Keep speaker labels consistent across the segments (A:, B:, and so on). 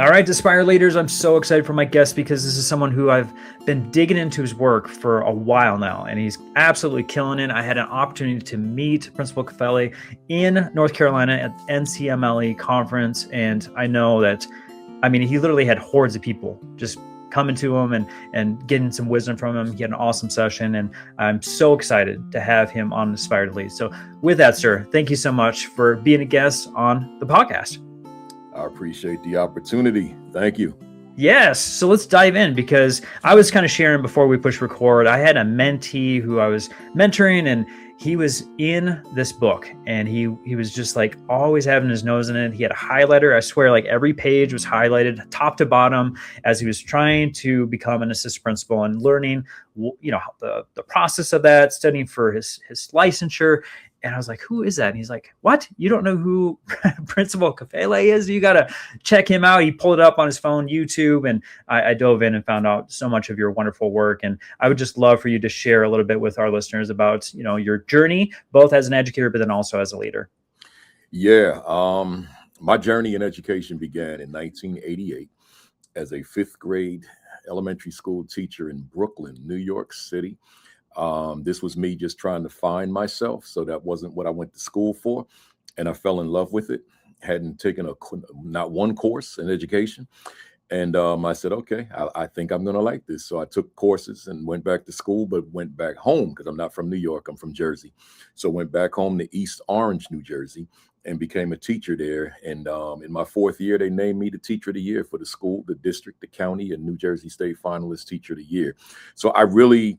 A: All right, Aspire Leaders, I'm so excited for my guest because this is someone who I've been digging into his work for a while now, and he's absolutely killing it. I had an opportunity to meet Principal Kafele in North Carolina at NCMLE conference, and I know that, he literally had hordes of people just coming to him and getting some wisdom from him. He had an awesome session, and I'm so excited to have him on Aspire to Lead. So with that, sir, thank you so much for being a guest on the podcast.
B: I appreciate the opportunity. Thank you.
A: Yes. So let's dive in, because I was kind of sharing before we push record. I had a mentee who I was mentoring, and he was in this book, and he was just like always having his nose in it. He had a highlighter. I swear, like every page was highlighted top to bottom as he was trying to become an assistant principal and learning, the process of that, studying for his licensure. And I was like, who is that? And he's like, what? You don't know who Principal Kafele is? You got to check him out. He pulled it up on his phone, YouTube, and I dove in and found out so much of your wonderful work. And I would just love for you to share a little bit with our listeners about, your journey, both as an educator, but then also as a leader.
B: Yeah. My journey in education began in 1988 as a fifth grade elementary school teacher in Brooklyn, New York City. This was me just trying to find myself. So that wasn't what I went to school for. And I fell in love with it. Hadn't taken not one course in education. And I said, okay, I think I'm going to like this. So I took courses and went back to school, but went back home because I'm not from New York. I'm from Jersey. So went back home to East Orange, New Jersey, and became a teacher there. And in my fourth year, they named me the teacher of the year for the school, the district, the county, and New Jersey State finalist teacher of the year. So I really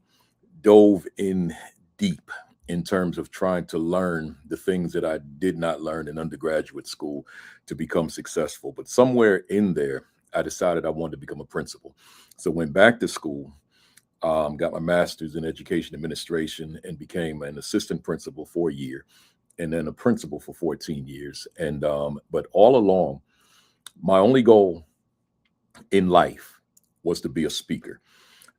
B: dove in deep in terms of trying to learn the things that I did not learn in undergraduate school to become successful. But somewhere in there, I decided I wanted to become a principal. So went back to school, got my master's in education administration, and became an assistant principal for a year, and then a principal for 14 years. And but all along, my only goal in life was to be a speaker.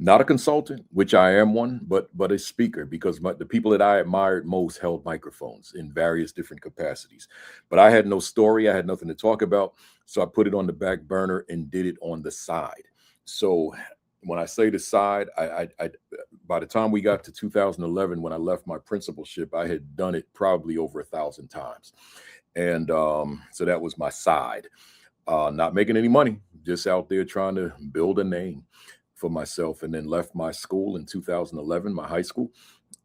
B: Not a consultant, which I am one, but a speaker, because the people that I admired most held microphones in various different capacities. But I had no story. I had nothing to talk about. So I put it on the back burner and did it on the side. So when I say the side, I by the time we got to 2011, when I left my principalship, I had done it probably over 1,000 times. And so that was my side. Not making any money, just out there trying to build a name for myself, and then left my school in 2011, my high school,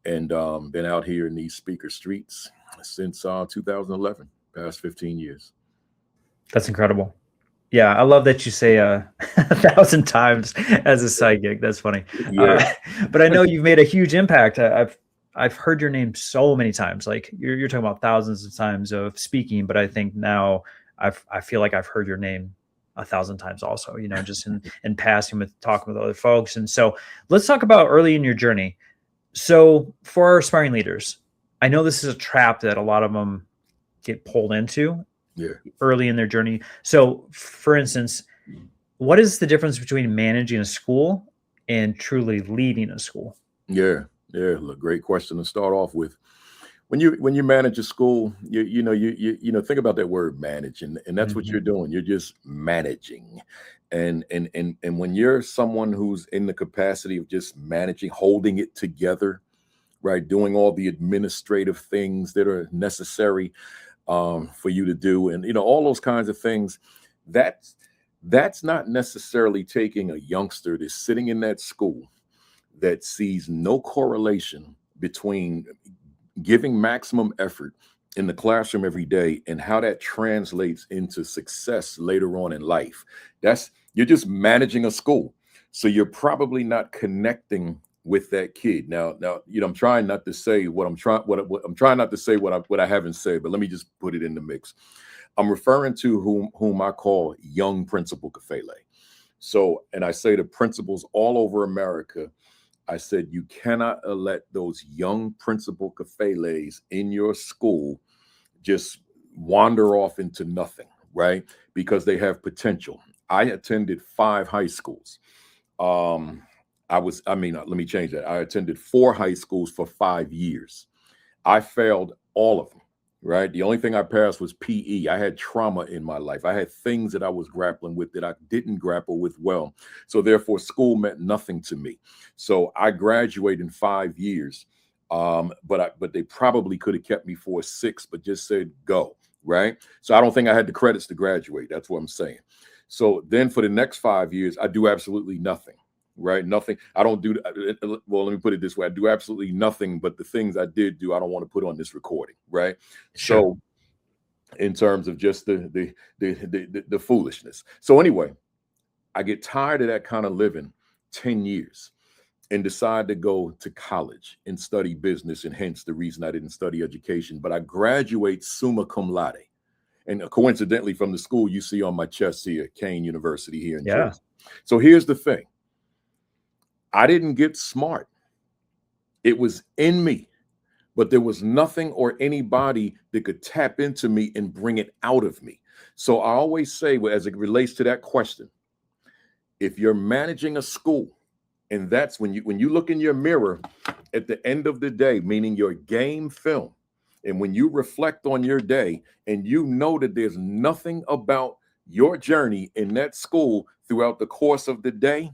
B: and been out here in these speaker streets since 2011, past 15 years.
A: That's incredible. Yeah, I love that you say 1,000 times as a side gig. That's funny.
B: Yeah.
A: But I know you've made a huge impact. I've heard your name so many times. Like you're talking about thousands of times of speaking, but I think now I feel like I've heard your name 1,000 times also, just in passing with talking with other folks. And so let's talk about early in your journey. So for our aspiring leaders, I know this is a trap that a lot of them get pulled into early in their journey. So for instance, what is the difference between managing a school and truly leading a school?
B: Yeah. Look, great question to start off with. When you manage a school, you think about that word manage, and that's what you're doing. You're just managing. And when you're someone who's in the capacity of just managing, holding it together, right, doing all the administrative things that are necessary for you to do, and all those kinds of things, that's not necessarily taking a youngster that's sitting in that school that sees no correlation between giving maximum effort in the classroom every day and how that translates into success later on in life. You're just managing a school. So you're probably not connecting with that kid. Now, I'm trying not to say what I'm trying not to say what I haven't said, but let me just put it in the mix. I'm referring to whom I call young Principal Kafele. So, and I say to principals all over America, I said, you cannot let those young Principal Kafeles in your school just wander off into nothing, right? Because they have potential. I attended 5 high schools. Let me change that. I attended 4 high schools for 5 years. I failed all of them. right? The only thing I passed was PE. I had trauma in my life. I had things that I was grappling with that I didn't grapple with well. So therefore, school meant nothing to me. So I graduated in 5 years. But they probably could have kept me for 6, but just said go, right? So I don't think I had the credits to graduate. That's what I'm saying. So then for the next 5 years, I do absolutely nothing. Right, nothing. I don't do. Well, let me put it this way: I do absolutely nothing, but the things I did do, I don't want to put on this recording. Right.
A: Sure.
B: So, in terms of just the foolishness. So anyway, I get tired of that kind of living. 10 years, and decide to go to college and study business, and hence the reason I didn't study education. But I graduate summa cum laude, and coincidentally from the school you see on my chest here, Kane University here in
A: Yeah.
B: Jersey. So here's the thing. I didn't get smart. It was in me, but there was nothing or anybody that could tap into me and bring it out of me. So I always say, well, as it relates to that question, if you're managing a school, and that's when you look in your mirror at the end of the day, meaning your game film, and when you reflect on your day and you know that there's nothing about your journey in that school throughout the course of the day,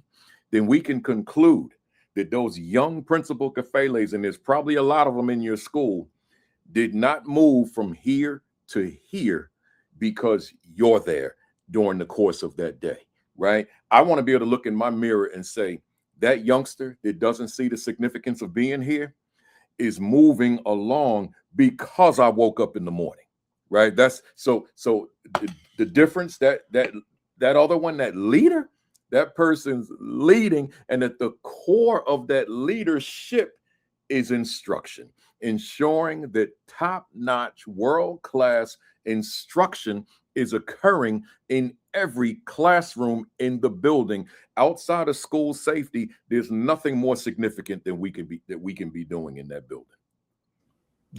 B: then we can conclude that those young Principal Kafeles, and there's probably a lot of them in your school, did not move from here to here because you're there during the course of that day, right? I want to be able to look in my mirror and say, that youngster that doesn't see the significance of being here is moving along because I woke up in the morning, right? That's so the difference, that other one, that leader, that person's leading, and at the core of that leadership is instruction, ensuring that top-notch, world-class instruction is occurring in every classroom in the building. Outside of school safety, there's nothing more significant than we can be doing in that building.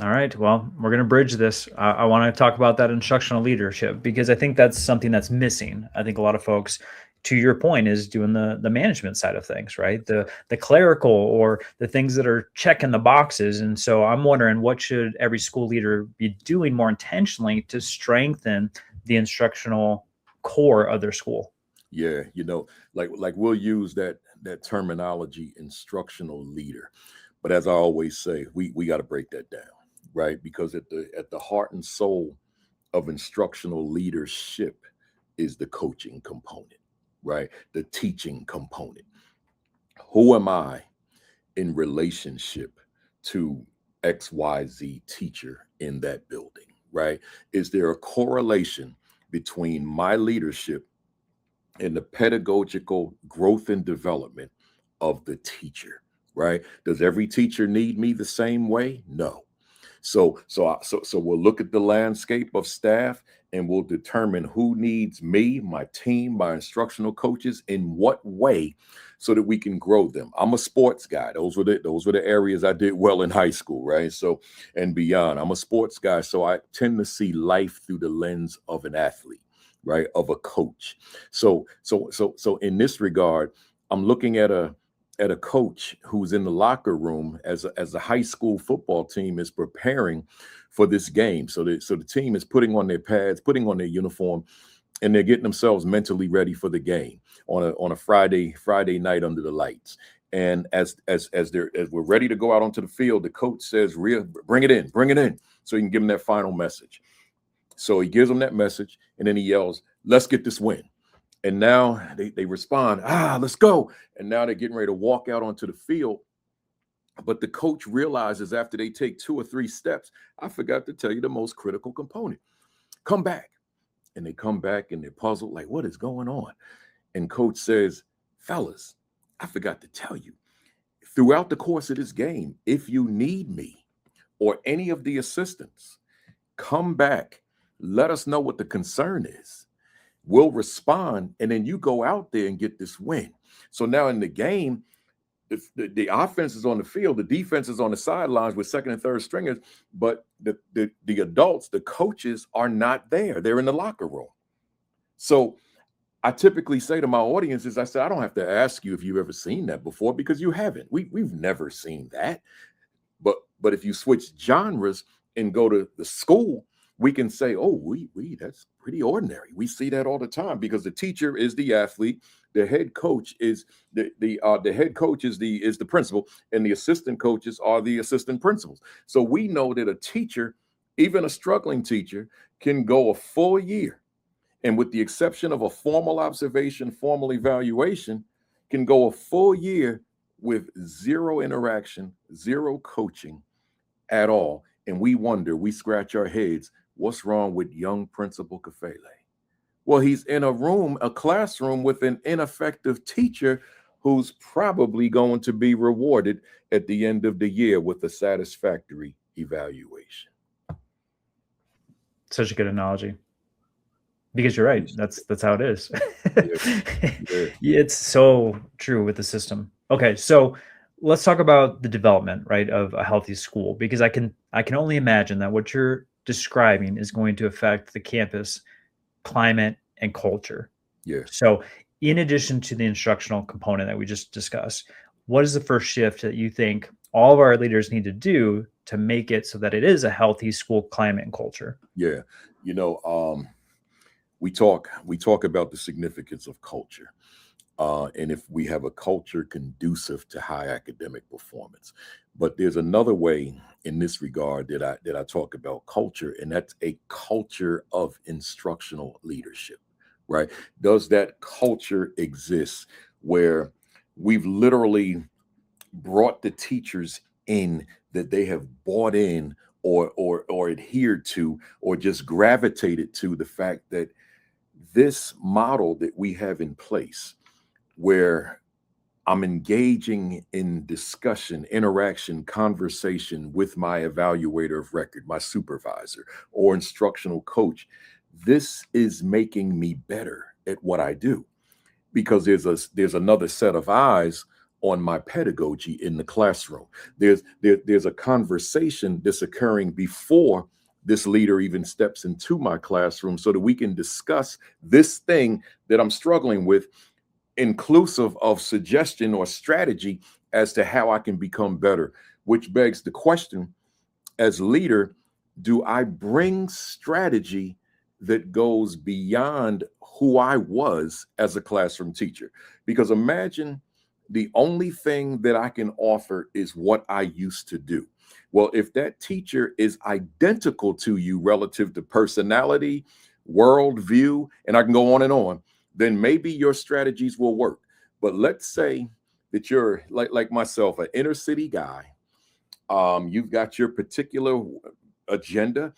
A: All right. Well, we're going to bridge this. I want to talk about that instructional leadership because I think that's something that's missing. I think a lot of folks, to your point, is doing the management side of things, right? The clerical or the things that are checking the boxes. And so I'm wondering, what should every school leader be doing more intentionally to strengthen the instructional core of their school?
B: Yeah, like we'll use that terminology, instructional leader. But as I always say, we got to break that down, right? Because at the heart and soul of instructional leadership is the coaching component, right? The teaching component. Who am I in relationship to XYZ teacher in that building, right? Is there a correlation between my leadership and the pedagogical growth and development of the teacher, right? Does every teacher need me the same way? No. So we'll look at the landscape of staff, and we'll determine who needs me, my team, my instructional coaches, in what way, so that we can grow them. I'm a sports guy. Those were the areas I did well in high school, right? So, and beyond. I'm a sports guy, so I tend to see life through the lens of an athlete, right? Of a coach. So in this regard, I'm looking at a coach who's in the locker room as a high school football team is preparing for this game. So the team is putting on their pads, putting on their uniform, and they're getting themselves mentally ready for the game on a Friday night under the lights. And as we're ready to go out onto the field, the coach says, bring it in, so you can give them that final message. So he gives them that message, and then he yells, let's get this win. And now they respond, let's go. And now they're getting ready to walk out onto the field. But the coach realizes after they take 2 or 3 steps, I forgot to tell you the most critical component. Come back. And they come back and they're puzzled, like, what is going on? And coach says, fellas, I forgot to tell you, throughout the course of this game, if you need me or any of the assistants, come back. Let us know what the concern is. We'll respond, and then you go out there and get this win. So now in the game, the offense is on the field, the defense is on the sidelines with second and third stringers, but the adults, the coaches, are not there. They're in the locker room. So I typically say to my audiences, I say, I don't have to ask you if you've ever seen that before, because you haven't. We've never seen that. But if you switch genres and go to the school, we can say, oh, we that's pretty ordinary. We see that all the time because the teacher is the athlete, the head coach is the head coach is the principal, and the assistant coaches are the assistant principals. So we know that a teacher, even a struggling teacher, can go a full year, and with the exception of a formal observation, formal evaluation, can go a full year with zero interaction, zero coaching at all. And we wonder, we scratch our heads, what's wrong with young Principal Kafele? Well, he's in a classroom with an ineffective teacher who's probably going to be rewarded at the end of the year with a satisfactory evaluation.
A: Such a good analogy. Because you're right. That's how it is.
B: Yeah.
A: It's so true with the system. Okay, so let's talk about the development, right, of a healthy school, because I can only imagine that what you're describing is going to affect the campus climate and culture.
B: Yeah.
A: So, in addition to the instructional component that we just discussed, what is the first shift that you think all of our leaders need to do to make it so that it is a healthy school climate and culture?
B: Yeah. You know, we talk about the significance of culture. And if we have a culture conducive to high academic performance. But there's another way in this regard that I talk about culture, and that's a culture of instructional leadership, right? Does that culture exist where we've literally brought the teachers in, that they have bought in or adhered to or just gravitated to the fact that this model that we have in place, where I'm engaging in discussion, interaction, conversation with my evaluator of record, my supervisor, or instructional coach, this is making me better at what I do, because there's another set of eyes on my pedagogy in the classroom. There's a conversation that's occurring before this leader even steps into my classroom, so that we can discuss this thing that I'm struggling with, inclusive of suggestion or strategy as to how I can become better. Which begs the question, as leader, do I bring strategy that goes beyond who I was as a classroom teacher? Because imagine the only thing that I can offer is what I used to do. Well, if that teacher is identical to you relative to personality, worldview, and I can go on, then maybe your strategies will work. But let's say that you're like myself, an inner city guy. You've got your particular agenda,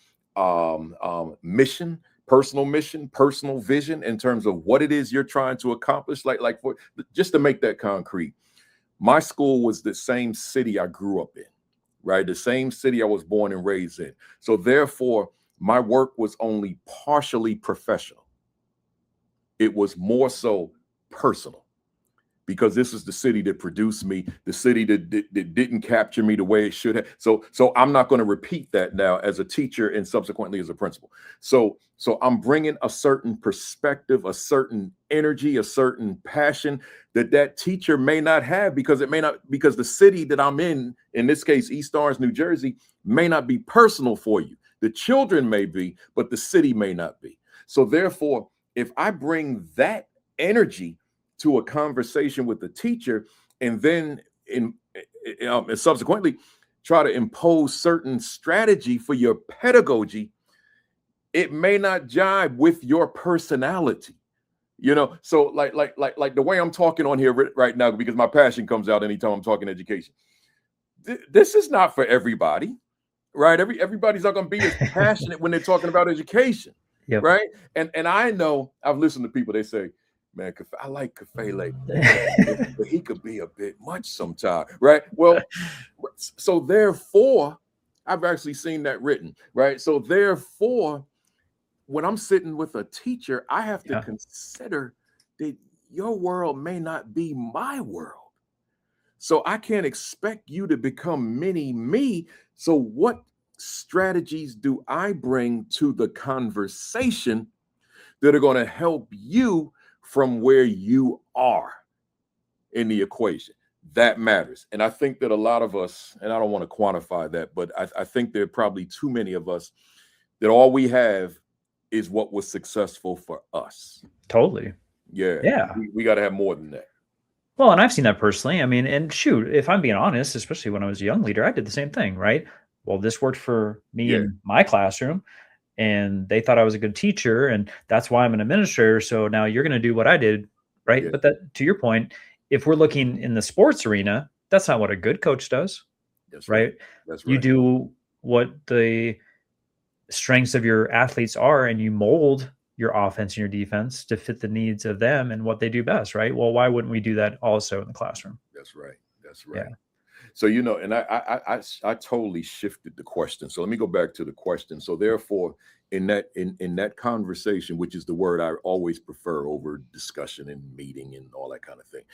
B: mission, personal vision in terms of what it is you're trying to accomplish. Like for, just to make that concrete, my school was the same city I grew up in, right? The same city I was born and raised in. So therefore, my work was only partially professional. It was more so personal, because this is the city that produced me, the city that didn't capture me the way it should have. So I'm not going to repeat that now as a teacher and subsequently as a principal. So I'm bringing a certain perspective, a certain energy, a certain passion that teacher may not have, because the city that I'm in this case, East Orange, New Jersey, may not be personal for you. The children may be, but the city may not be. So therefore, if I bring that energy to a conversation with the teacher, and then and subsequently try to impose certain strategy for your pedagogy, it may not jibe with your personality. So like the way I'm talking on here right now, because my passion comes out anytime I'm talking education. This is not for everybody, right? Everybody's not going to be as passionate when they're talking about education. Yep. Right. And I know I've listened to people, they say, man, I like Kafele, but he could be a bit much sometimes. Right. Well, so therefore, I've actually seen that written. Right. So therefore, when I'm sitting with a teacher, I have to consider that your world may not be my world. So I can't expect you to become mini me. So what strategies do I bring to the conversation that are going to help you from where you are in the equation? That matters. And I think that a lot of us, and I don't want to quantify that, but I think there are probably too many of us that all we have is what was successful for us.
A: Totally.
B: Yeah,
A: Yeah.
B: we got to have more than that.
A: Well, and I've seen that personally. I mean, and shoot, if I'm being honest, especially when I was a young leader, I did the same thing, right? Well, this worked for me
B: Yeah,
A: in my classroom, and they thought I was a good teacher, and that's why I'm an administrator. So now you're going to do what I did, right?
B: yeah,
A: But that, to your point, if we're looking in the sports arena, that's not what a good coach does,
B: that's right.
A: right?
B: That's
A: You
B: right.
A: do what the strengths of your athletes are, and you mold your offense and your defense to fit the needs of them and what they do best, right? Well, why wouldn't we do that also in the classroom?
B: That's right. That's
A: Yeah.
B: right. So, you know, and I totally shifted the question. So let me go back to the question. So therefore, in that conversation, which is the word I always prefer over discussion and meeting and all that kind of thing,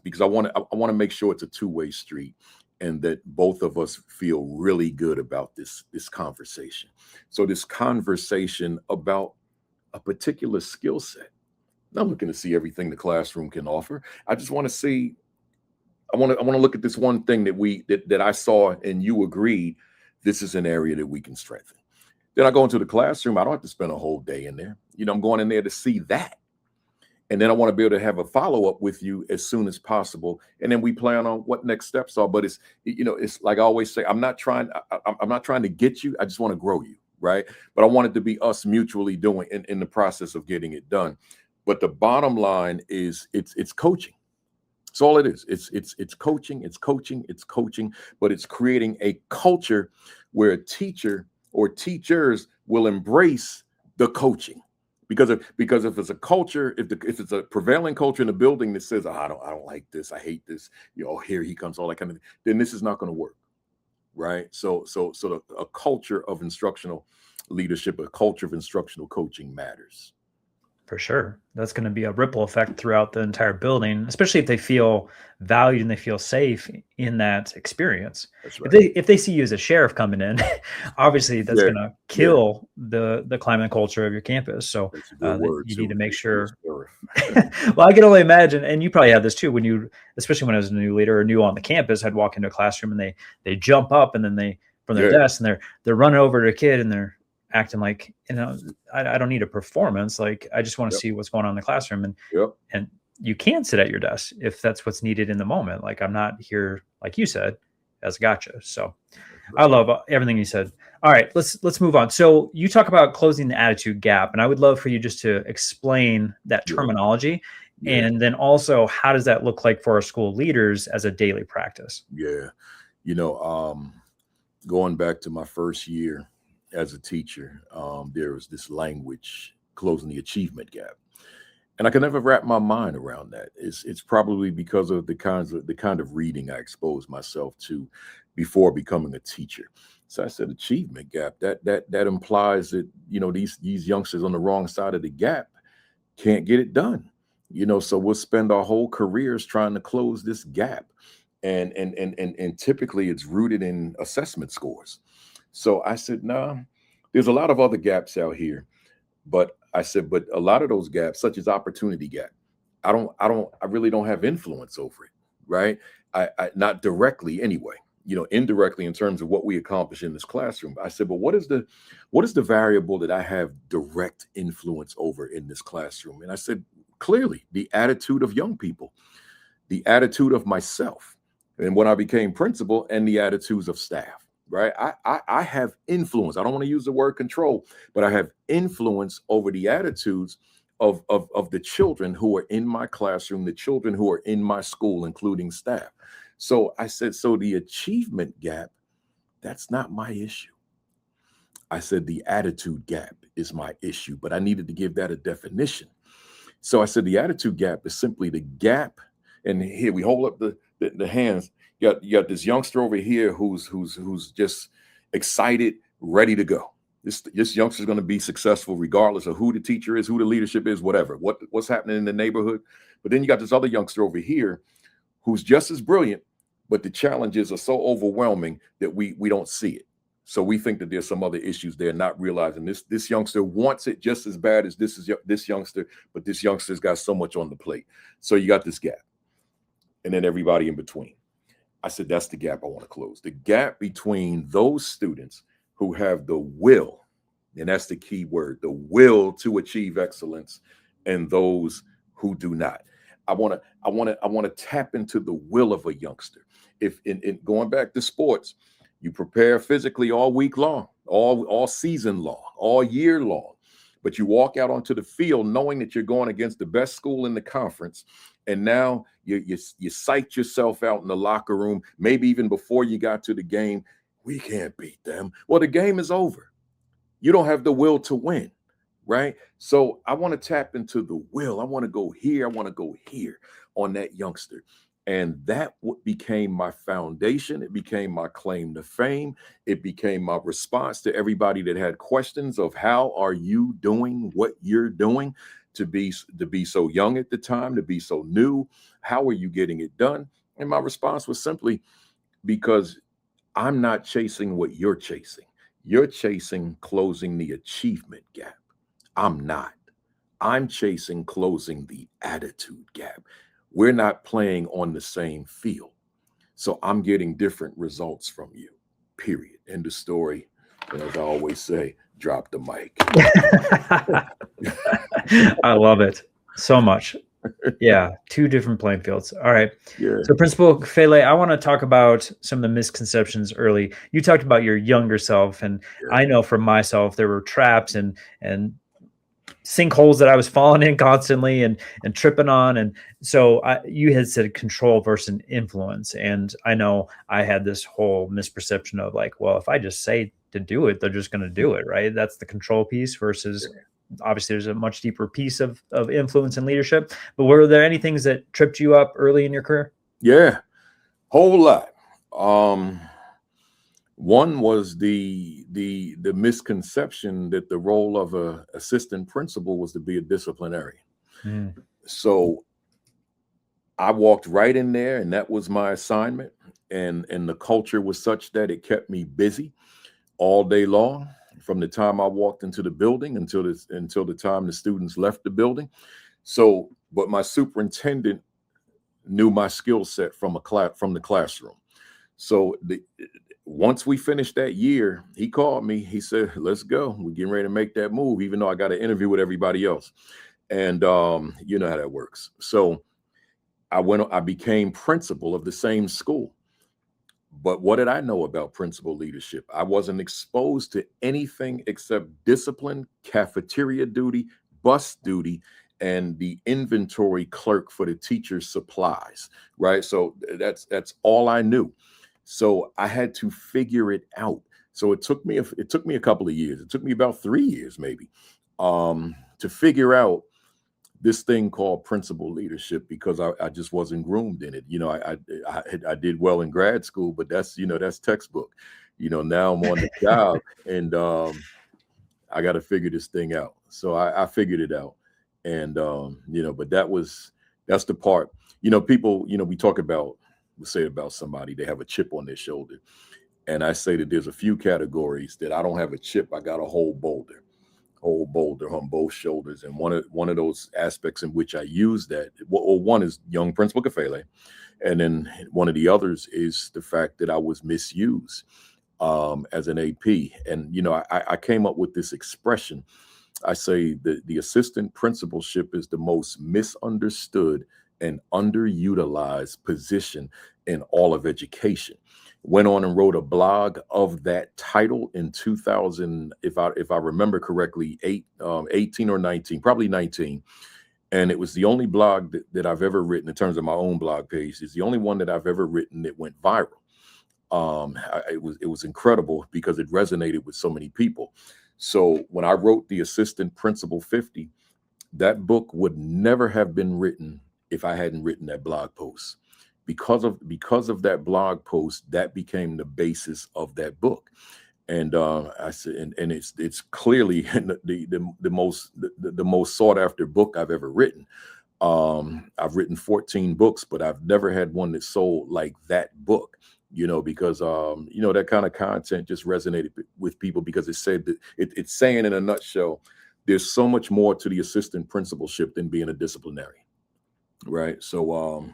B: because I want to make sure it's a two-way street, and that both of us feel really good about this conversation. So this conversation about a particular skill set. Not looking to see everything the classroom can offer. I just want to see. I want to look at this one thing that I saw and you agreed this is an area that we can strengthen. Then I go into the classroom. I don't have to spend a whole day in there. You know, I'm going in there to see that. And then I want to be able to have a follow-up with you as soon as possible. And then we plan on what next steps are. But it's like I always say, I'm not trying to get you. I just want to grow you, right? But I want it to be us mutually doing in the process of getting it done. But the bottom line is it's coaching. It's all it is. It's coaching, but it's creating a culture where a teacher or teachers will embrace the coaching. Because if it's a culture, if it's a prevailing culture in the building that says, oh, I don't like this, I hate this, here he comes, all that kind of thing, then this is not going to work. Right. So a culture of instructional leadership, a culture of instructional coaching matters.
A: For sure. That's going to be a ripple effect throughout the entire building, especially if they feel valued and they feel safe in that experience.
B: That's
A: If
B: right.
A: they see you as a sheriff coming in, obviously that's
B: Yeah.
A: going to
B: Yeah.
A: kill the climate and culture of your campus. So
B: That's a good word
A: you need
B: too.
A: to make sure.
B: Sheriff.
A: Well, I can only imagine, and you probably had this too, especially when I was a new leader or new on the campus, I'd walk into a classroom and they jump up and then they from their
B: Yeah.
A: desk and they're running over to a kid and they're acting like, I don't need a performance. Like, I just want to
B: Yep.
A: see what's going on in the classroom.
B: Yep.
A: And you can sit at your desk if that's what's needed in the moment. Like, I'm not here, like you said, as a gotcha. So
B: Right.
A: I love everything you said. All right, let's move on. So you talk about closing the attitude gap, and I would love for you just to explain that terminology.
B: Yeah.
A: And then also, how does that look like for our school leaders as a daily practice?
B: Yeah. Going back to my first year as a teacher, there was this language closing the achievement gap. And I can never wrap my mind around that. It's probably because of the kind of reading I exposed myself to before becoming a teacher. So I said achievement gap. That implies that these youngsters on the wrong side of the gap can't get it done. So we'll spend our whole careers trying to close this gap. And typically it's rooted in assessment scores. So I said, no, there's a lot of other gaps out here. But I said, but a lot of those gaps, such as opportunity gap, I really don't have influence over it, right? I not directly anyway, indirectly in terms of what we accomplish in this classroom. I said, but what is the variable that I have direct influence over in this classroom? And I said, clearly, the attitude of young people, the attitude of myself, and when I became principal, and the attitudes of staff. Right. I have influence. I don't want to use the word control, but I have influence over the attitudes of the children who are in my classroom, the children who are in my school, including staff. So I said, so the achievement gap, that's not my issue. I said the attitude gap is my issue, but I needed to give that a definition. So I said the attitude gap is simply the gap. And here we hold up the hands. You got this youngster over here who's just excited, ready to go. This youngster is going to be successful regardless of who the teacher is, who the leadership is, whatever, what's happening in the neighborhood. But then you got this other youngster over here who's just as brilliant, but the challenges are so overwhelming that we don't see it. So we think that there's some other issues there, not realizing this youngster wants it just as bad as this youngster, but this youngster's got so much on the plate. So you got this gap. and then everybody in between. I said, that's the gap I want to close. The gap between those students who have the will, and that's the key word, the will to achieve excellence, and those who do not. I want to tap into the will of a youngster. If in going back to sports, you prepare physically all week long, all season long, all year long, but you walk out onto the field knowing that you're going against the best school in the conference, and now you psych yourself out in the locker room, maybe even before you got to the game. We can't beat them. Well, the game is over. You don't have the will to win, right? So I want to tap into the will. I want to go here. I want to go here on that youngster. And that became my foundation. It became my claim to fame. It became my response to everybody that had questions of how are you doing what you're doing, to be so young at the time, to be so new. How are you getting it done? And my response was simply, because I'm not chasing what you're chasing. You're chasing closing the achievement gap. I'm not. I'm chasing closing the attitude gap. We're not playing on the same field. So I'm getting different results from you, period. End of story. And as I always say, drop the mic.
A: I love it so much. Yeah, two different playing fields. All right.
B: Yeah.
A: So, Principal Kafele, I want to talk about some of the misconceptions early. You talked about your younger self, and
B: Yeah.
A: I know for myself there were traps and sinkholes that I was falling in constantly and tripping on. And so you had said control versus influence. And I know I had this whole misperception of like, well, if I just say to do it, they're just going to do it, right? That's the control piece versus obviously there's a much deeper piece of influence and leadership. But were there any things that tripped you up early in your career?
B: Yeah, whole lot. One was the misconception that the role of a assistant principal was to be a disciplinarian. So I walked right in there, and that was my assignment. And the culture was such that it kept me busy all day long, from the time I walked into the building until the time the students left the building. So, but my superintendent knew my skill set from the classroom. So once we finished that year, he called me. He said, "Let's go. We're getting ready to make that move," even though I got an interview with everybody else. And you know how that works. So I became principal of the same school. But what did I know about principal leadership? I wasn't exposed to anything except discipline, cafeteria duty, bus duty, and the inventory clerk for the teacher's supplies, right? So that's all I knew. So I had to figure it out. So it took me a couple of years. It took me about 3 years maybe to figure out this thing called principal leadership, because I just wasn't groomed in it. You know, I did well in grad school, but that's textbook. You know, now I'm on the job, and I got to figure this thing out. So I figured it out, and but that's the part. People, we say about somebody, they have a chip on their shoulder, and I say that there's a few categories that I don't have a chip. I got a whole boulder on both shoulders. And one of those aspects in which I use that, one is young Principal Kafele, and then one of the others is the fact that I was misused as an AP. And I came up with this expression. I say that the assistant principalship is the most misunderstood and underutilized position in all of education. Went on and wrote a blog of that title in 2000, if I remember correctly, 18 or 19, probably 19. And it was the only blog that I've ever written, in terms of my own blog page. It's the only one that I've ever written that went viral. It was incredible because it resonated with so many people. So when I wrote the Assistant Principal 50, that book would never have been written if I hadn't written that blog post. Because of that blog post, that became the basis of that book. And I said, and it's clearly the most sought after book I've ever written. I've written 14 books, but I've never had one that sold like that book. Because that kind of content just resonated with people, because it said that it's saying in a nutshell, there's so much more to the assistant principalship than being a disciplinarian. right? So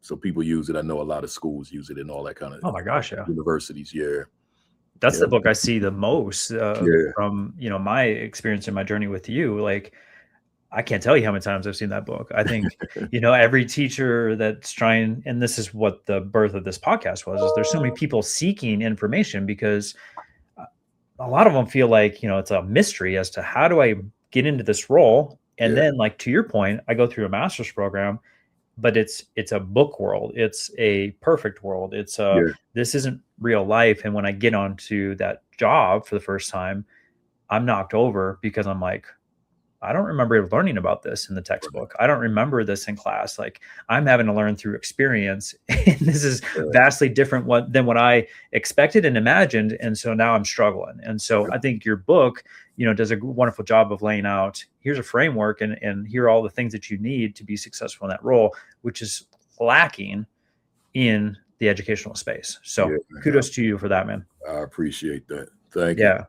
B: so people use it. I know a lot of schools use it and all that kind of
A: Oh my gosh, yeah.
B: universities. Yeah,
A: That's
B: yeah,
A: the book I see the most,
B: yeah,
A: from, my experience in my journey with you. Like, I can't tell you how many times I've seen that book. I think, every teacher that's trying, and this is what the birth of this podcast was, is there's so many people seeking information because uh, a lot of them feel like, it's a mystery as to how do I get into this role? And
B: yeah,
A: then, like, to your point, I go through a master's program, but it's a book world. It's a perfect world.
B: yeah,
A: This isn't real life. And when I get onto that job for the first time, I'm knocked over because I'm like, I don't remember learning about this in the
B: right,
A: textbook. I don't remember this in class. Like, I'm having to learn through experience, and this is
B: right,
A: vastly different than what I expected and imagined. And so now I'm struggling. And so I think your book, does a wonderful job of laying out, here's a framework, and here are all the things that you need to be successful in that role, which is lacking in the educational space. So
B: yeah.
A: kudos to you for that, man.
B: I appreciate that. Thank you.
A: Yeah.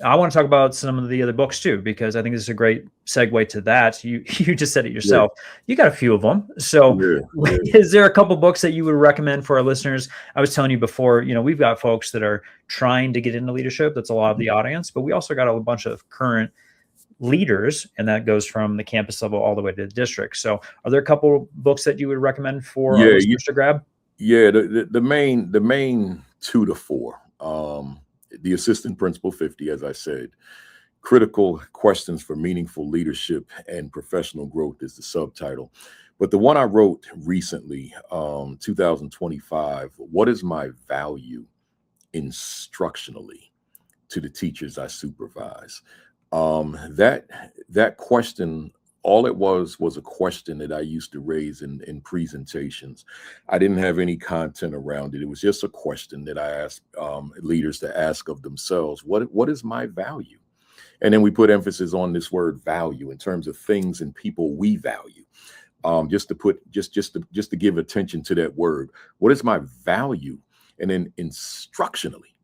A: I want to talk about some of the other books too, because I think this is a great segue to that. You just said it
B: Yeah,
A: yourself. You got a few of them. So
B: yeah, yeah,
A: is there a couple books that you would recommend for our listeners? I was telling you before, we've got folks that are trying to get into leadership. That's a lot of
B: mhm.
A: the audience, but we also got a bunch of current leaders, and that goes from the campus level all the way to the district. So are there a couple books that you would recommend for our
B: Yeah,
A: listeners to grab?
B: yeah. The main 2 to 4. The Assistant Principal 50, as I said, critical questions for meaningful leadership and professional growth is the subtitle. But the one I wrote recently, 2025, what is my value instructionally to the teachers I supervise? That question, all it was a question that I used to raise in presentations. I didn't have any content around it. It was just a question that I asked leaders to ask of themselves. What is my value? And then we put emphasis on this word value in terms of things and people we value. Just to give attention to that word. What is my value? And then instructionally,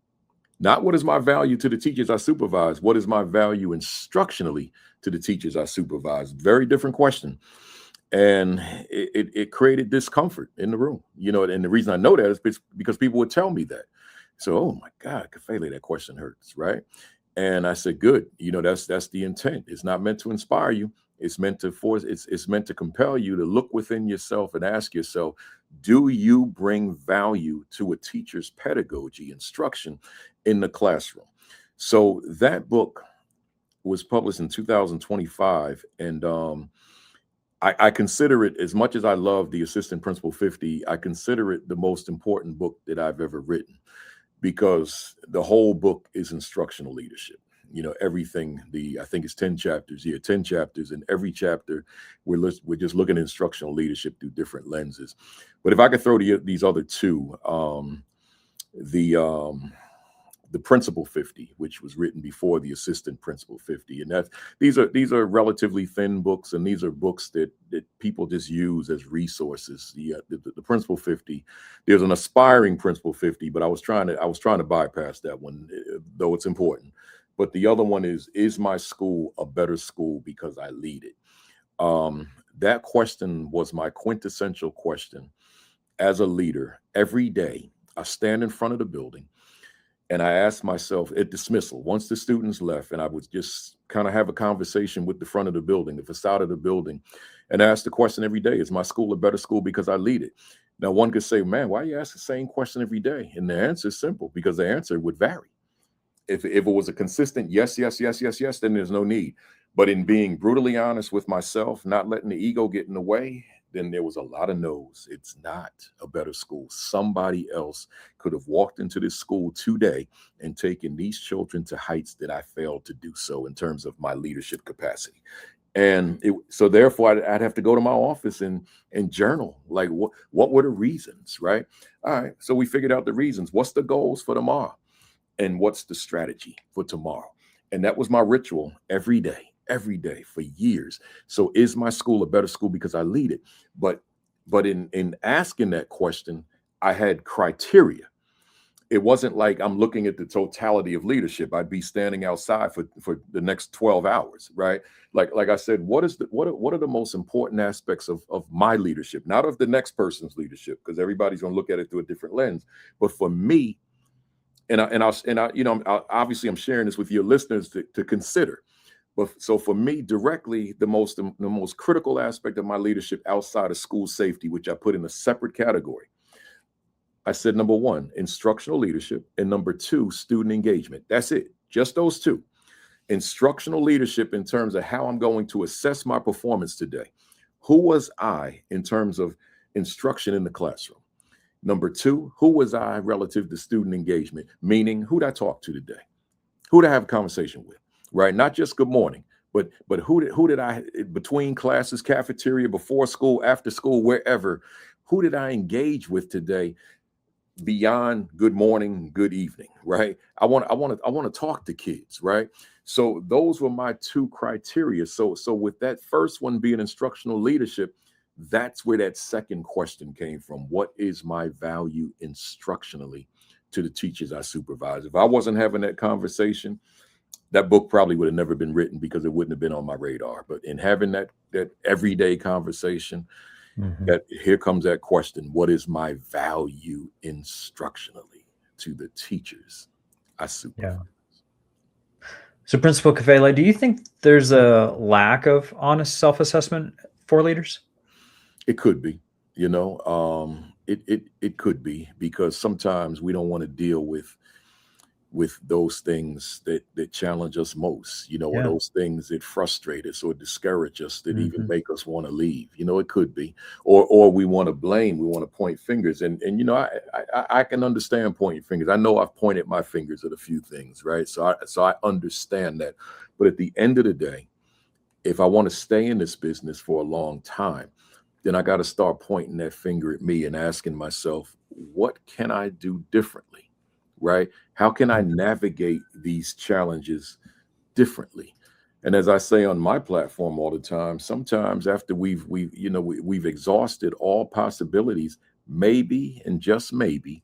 B: not what is my value to the teachers I supervise. What is my value instructionally to the teachers I supervise? Very different question. And it created discomfort in the room. And the reason I know that is because people would tell me that. So, oh my God, Kafele, that question hurts, right? And I said, good. That's the intent. It's not meant to inspire you. It's meant to force. It's meant to compel you to look within yourself and ask yourself, do you bring value to a teacher's pedagogy instruction in the classroom? So that book was published in 2025, and I consider it, as much as I love the Assistant Principal 50, I consider it the most important book that I've ever written, because the whole book is instructional leadership. Everything. I think it's 10 chapters. Yeah, 10 chapters, and every chapter we're just looking at instructional leadership through different lenses. But if I could throw these other two, the the Principal 50, which was written before the Assistant Principal 50, and these are relatively thin books, and these are books that people just use as resources. The Principal 50, there's an aspiring Principal 50, but I was trying to bypass that one, though it's important. But the other one is my school a better school because I lead it? That question was my quintessential question as a leader. Every day I stand in front of the building and I asked myself at dismissal, once the students left, and I would just kind of have a conversation with the front of the building, the facade of the building, and ask the question every day: is my school a better school because I lead it? Now, one could say, man, why you ask the same question every day? And the answer is simple: because the answer would vary. If it was a consistent yes, yes, yes, yes, yes, then there's no need. But in being brutally honest with myself, not letting the ego get in the way, then there was a lot of no's. It's not a better school. Somebody else could have walked into this school today and taken these children to heights that I failed to do so in terms of my leadership capacity. And so therefore I'd have to go to my office and journal, like what were the reasons, right? All right, so we figured out the reasons. What's the goals for tomorrow? And what's the strategy for tomorrow? And that was my ritual every day for years. So is my school a better school because I lead it? But in asking that question, I had criteria. it wasn't like I'm looking at the totality of leadership. I'd be standing outside for the next 12 hours, right? Like I said, what are the most important aspects of my leadership, not of the next person's leadership, because everybody's going to look at it through a different lens. But for me, obviously I'm sharing this with your listeners to consider. But so for me directly, the most critical aspect of my leadership outside of school safety, which I put in a separate category, I said number one, instructional leadership, and number two, student engagement. That's it. Just those two. Instructional leadership in terms of how I'm going to assess my performance today. Who was I in terms of instruction in the classroom? Number two, who was I relative to student engagement? Meaning, who did I talk to today? Who did I have a conversation with? Right? Not just good morning, but who did I, between classes, cafeteria, before school, after school, wherever, who did I engage with today beyond good morning, good evening, right? I want to talk to kids, right? So those were my two criteria. So with that first one being instructional leadership, that's where that second question came from. What is my value instructionally to the teachers I supervise? If I wasn't having that conversation, that book probably would have never been written because it wouldn't have been on my radar. But in having that everyday conversation, that here comes that question: what is my value instructionally to the teachers I supervise?
A: Yeah. So, Principal Kafele, do you think there's a lack of honest self-assessment for leaders?
B: It could be, it could be, because sometimes we don't want to deal with those things that challenge us most, or
A: Yeah.
B: those things that frustrate us or discourage us, that even
A: Mhm.
B: make us want to leave. It could be, or we want to blame, we want to point fingers, and I can understand pointing fingers. I know I've pointed my fingers at a few things, right? So I understand that, but at the end of the day, if I want to stay in this business for a long time, then I got to start pointing that finger at me and asking myself, what can I do differently? Right? How can I navigate these challenges differently? And as I say on my platform all the time, sometimes after we've exhausted all possibilities, maybe, and just maybe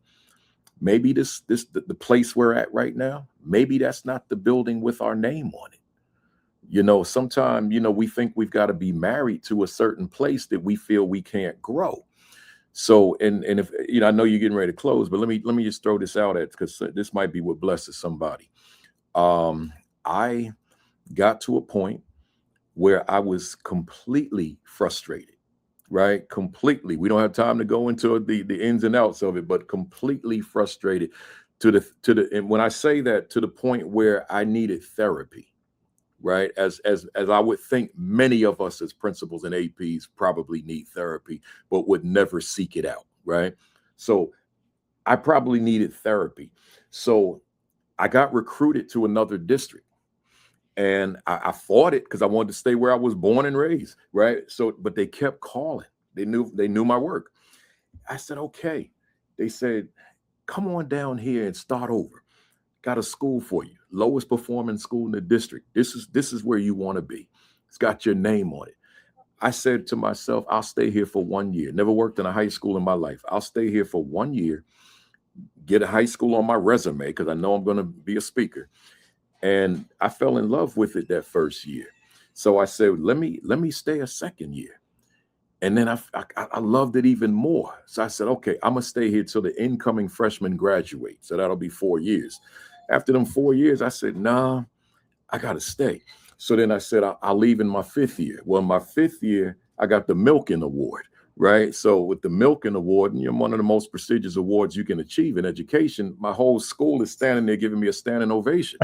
B: the place we're at right now, maybe that's not the building with our name on it. Sometimes, we think we've got to be married to a certain place that we feel we can't grow. So, and if, I know you're getting ready to close, but let me just throw this out at, because this might be what blesses somebody. I got to a point where I was completely frustrated, right? Completely. We don't have time to go into the ins and outs of it, but completely frustrated and when I say that, to the point where I needed therapy. Right, as I would think many of us as principals and APs probably need therapy, but would never seek it out. Right, so I probably needed therapy. So I got recruited to another district, and I fought it because I wanted to stay where I was born and raised. Right, so but they kept calling. They knew my work. I said, okay. They said, come on down here and start over. Got a school for you, lowest performing school in the district. This is where you want to be. It's got your name on it. I said to myself, I'll stay here for 1 year. Never worked in a high school in my life. I'll stay here for 1 year, get a high school on my resume, because I know I'm going to be a speaker. And I fell in love with it that first year. So I said, let me stay a second year. And then I loved it even more. So I said, okay, I'm gonna stay here till the incoming freshman graduate. So that'll be 4 years. After them 4 years, I said, nah, I gotta stay. So then I said, I'll leave in my fifth year. Well, my fifth year, I got the Milken Award, right? So with the Milken Award, and one of the most prestigious awards you can achieve in education, my whole school is standing there giving me a standing ovation.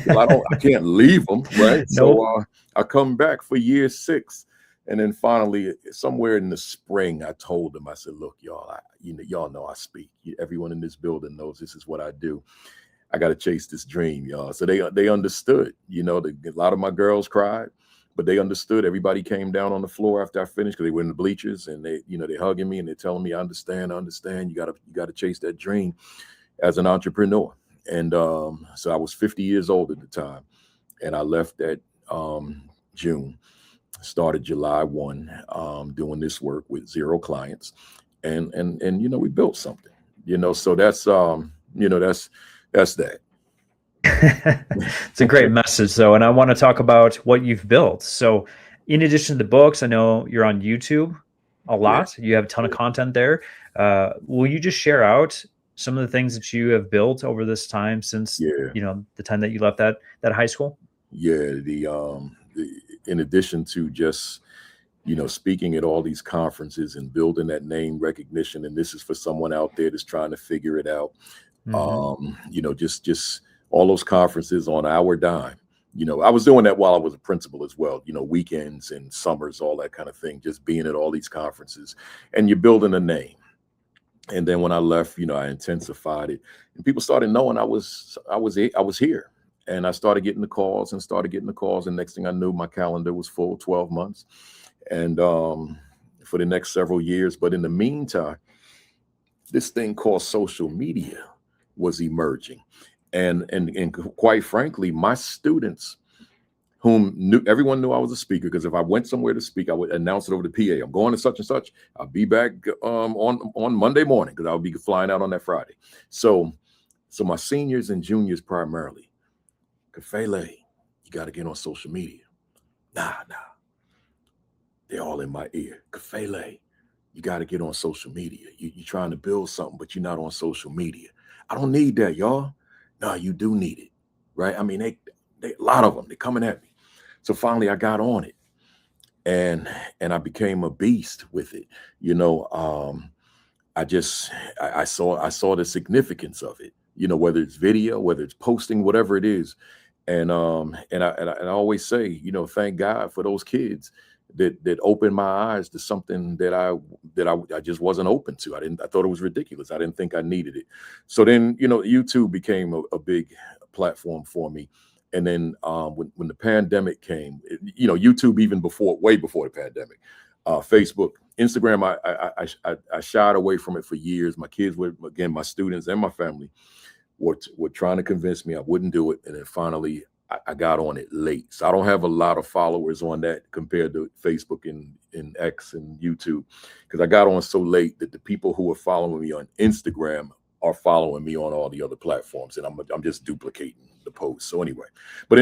B: Well, I can't leave them, right?
A: Nope.
B: So I come back for year 6. And then finally, somewhere in the spring, I told them, I said, look, y'all, y'all know I speak. Everyone in this building knows this is what I do. I got to chase this dream, y'all. So they understood. A lot of my girls cried, but they understood. Everybody came down on the floor after I finished, because they were in the bleachers, and they're hugging me and they're telling me, I understand. You got to chase that dream as an entrepreneur. And so I was 50 years old at the time, and I left at June. Started July 1, doing this work with 0 clients, and we built something. So That's that.
A: It's a great message, though, and I want to talk about what you've built. So, in addition to the books, I know you're on YouTube a
B: Yeah,
A: lot. You have a ton of content there. Will you just share out some of the things that you have built over this time since
B: yeah,
A: the time that you left that high school?
B: yeah. In addition to just speaking at all these conferences and building that name recognition, and this is for someone out there that's trying to figure it out.
A: Hmm.
B: Just all those conferences on our dime. I was doing that while I was a principal as well. Weekends and summers, all that kind of thing. Just being at all these conferences, and you're building a name. And then when I left, I intensified it, and people started knowing I was here, and I started getting the calls and started getting the calls, and next thing I knew, my calendar was full, 12 months, and for the next several years. But in the meantime, this thing called social media was emerging, and quite frankly, my students, whom everyone knew I was a speaker, because if I went somewhere to speak, I would announce it over the PA. I'm going to such and such. I'll be back on Monday morning, because I'll be flying out on that Friday. So my seniors and juniors primarily, Kafele, you got to get on social media. Nah. They're all in my ear. Kafele, you got to get on social media. You're trying to build something, but you're not on social media. I don't need that, y'all. No, you do need it, right? I mean, they a lot of them, they're coming at me. So finally, I got on it, and I became a beast with it. I saw the significance of it. Whether it's video, whether it's posting, whatever it is, and I always say, thank God for those kids that opened my eyes to something that I just wasn't open to. I thought it was ridiculous. I didn't think I needed it. So then, YouTube became a big platform for me. And then when the pandemic came, YouTube, even way before the pandemic, Facebook, Instagram, I shied away from it for years. My kids were, again, my students and my family were trying to convince me I wouldn't do it. And then finally, I got on it late. So I don't have a lot of followers on that compared to Facebook and X and YouTube, because I got on so late that the people who are following me on Instagram are following me on all the other platforms, and I'm just duplicating the posts. So anyway, when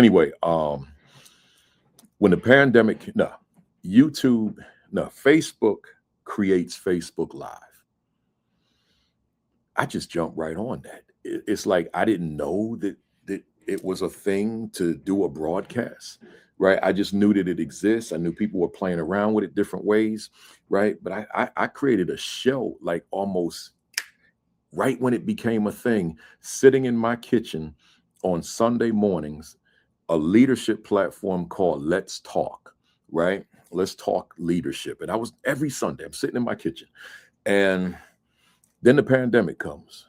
B: the pandemic, no, YouTube, no, Facebook creates Facebook Live. I just jumped right on that. It's like I didn't know that it was a thing to do a broadcast, right? I just knew that it exists. I knew people were playing around with it different ways, right? But I created a show like almost right when it became a thing, sitting in my kitchen on Sunday mornings, a leadership platform called Let's Talk, right? Let's Talk Leadership. And I was every Sunday, I'm sitting in my kitchen. And then the pandemic comes.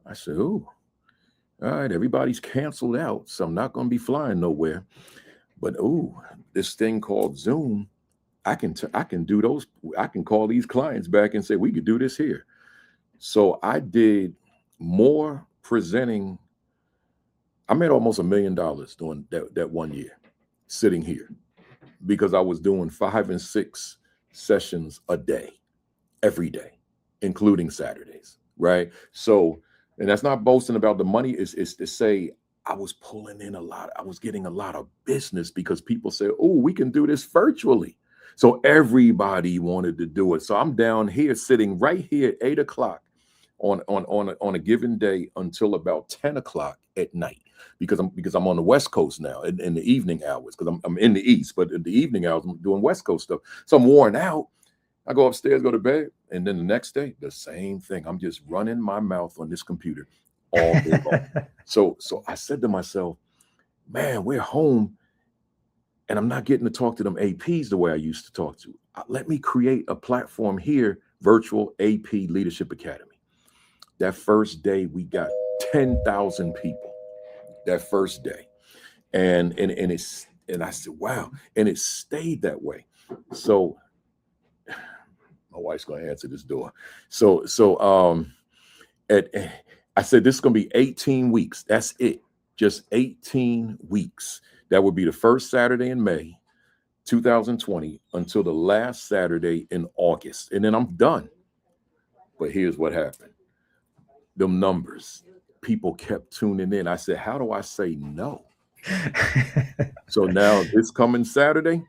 B: I said, "Ooh, all right, everybody's canceled out, so I'm not going to be flying nowhere. But this thing called Zoom, I can do those. I can call these clients back and say we could do this here." So I did more presenting. I made almost $1 million during that 1 year, sitting here, because I was doing 5 and 6 sessions a day, every day, including Saturdays, right? So, and that's not boasting about the money. It's to say I was pulling in a lot. I was getting a lot of business because people said, "Oh, we can do this virtually." So everybody wanted to do it. So I'm down here sitting right here at 8 o'clock on a given day until about 10 o'clock at night, because I'm on the West Coast now in the evening hours, because I'm in the East, but in the evening hours I'm doing West Coast stuff. So I'm worn out. I go upstairs, go to bed, and then the next day, the same thing. I'm just running my mouth on this computer all day long. So I said to myself, man, we're home, and I'm not getting to talk to them APs the way I used to talk to. Let me create a platform here, Virtual AP Leadership Academy. That first day, we got 10,000 people. That first day, and I said, wow, and it stayed that way. So my wife's going to answer this door. So I said, this is going to be 18 weeks. That's it. Just 18 weeks. That would be the first Saturday in May 2020 until the last Saturday in August. And then I'm done. But here's what happened. Them numbers people kept tuning in. I said, how do I say no? So now this coming Saturday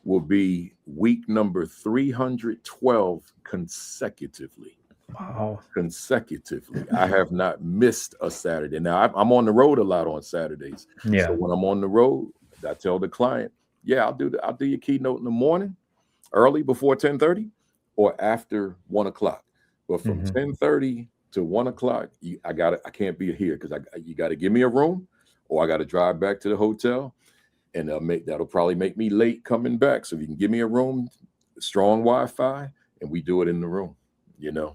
B: will be week number 312 consecutively.
A: Wow.
B: Consecutively. I have not missed a Saturday. Now I'm on the road a lot on Saturdays.
A: Yeah.
B: So when I'm on the road, I tell the client, yeah, I'll do your keynote in the morning, early before 10:30 or after 1:00. But from 10:30 to 1:00, I can't be here because you got to give me a room, or I got to drive back to the hotel, and that'll probably make me late coming back. So if you can give me a room, strong Wi-Fi, and we do it in the room,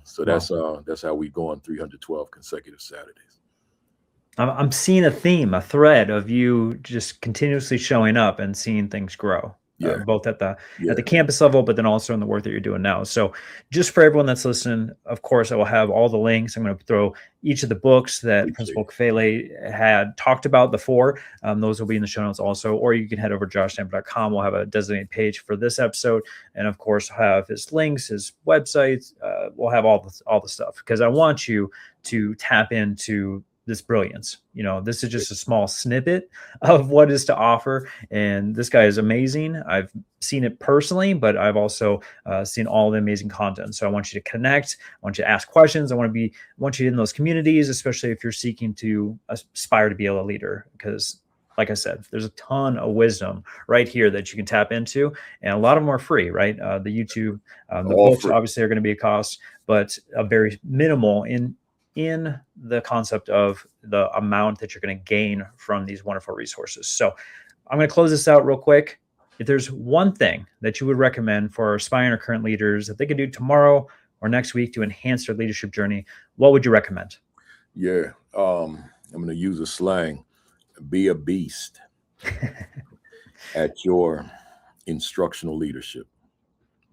B: So that's how we go on 312 consecutive Saturdays.
A: I'm seeing a theme, a thread of you just continuously showing up and seeing things grow.
B: Yeah.
A: Both at the campus level, but then also in the work that you're doing now. So just for everyone that's listening, of course, I will have all the links. I'm going to throw each of the books that Principal Kafele had talked about before. Those will be in the show notes also, or you can head over to joshstamper.com. We'll have a designated page for this episode. And of course, have his links, his websites. We'll have all the stuff, because I want you to tap into this brilliance. This is just a small snippet of what is to offer. And this guy is amazing. I've seen it personally, but I've also seen all the amazing content. So I want you to connect. I want you to ask questions. I want you in those communities, especially if you're seeking to aspire to be a leader, because like I said, there's a ton of wisdom right here that you can tap into, and a lot of them are free, right? The YouTube, the books free. Obviously are going to be a cost, but a very minimal in the concept of the amount that you're going to gain from these wonderful resources. So I'm going to close this out real quick. If there's one thing that you would recommend for aspiring or current leaders that they could do tomorrow or next week to enhance their leadership journey, what would you recommend?
B: Yeah, I'm going to use a slang. Be a beast at your instructional leadership,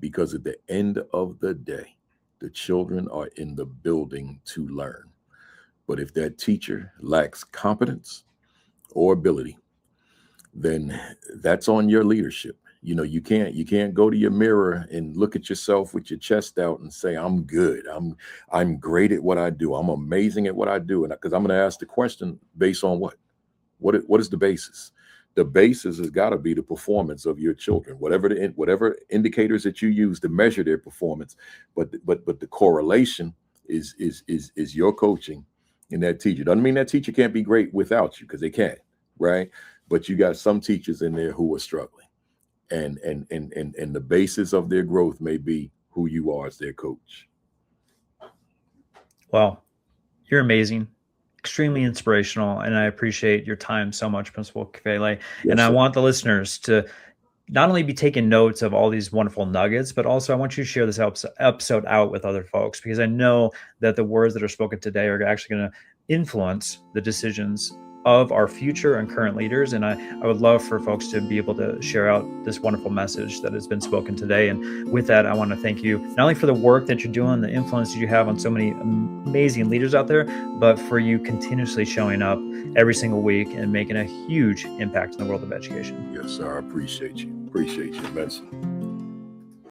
B: because at the end of the day, the children are in the building to learn. But if that teacher lacks competence or ability, then that's on your leadership. You can't go to your mirror and look at yourself with your chest out and say, I'm good. I'm great at what I do. I'm amazing at what I do. And because I'm going to ask the question based on what is the basis? The basis has got to be the performance of your children, whatever indicators that you use to measure their performance. But the correlation is your coaching and that teacher. Doesn't mean that teacher can't be great without you, because they can't, right? But you got some teachers in there who are struggling, and the basis of their growth may be who you are as their coach.
A: Well, you're amazing. Extremely inspirational, and I appreciate your time so much, Principal Kafele. Yes, and I want the listeners to not only be taking notes of all these wonderful nuggets, but also I want you to share this episode out with other folks, because I know that the words that are spoken today are actually going to influence the decisions of our future and current leaders. And I would love for folks to be able to share out this wonderful message that has been spoken today. And with that, I want to thank you not only for the work that you're doing, the influence that you have on so many amazing leaders out there, but for you continuously showing up every single week and making a huge impact in the world of education.
B: Yes, sir. I appreciate you. Appreciate you immensely.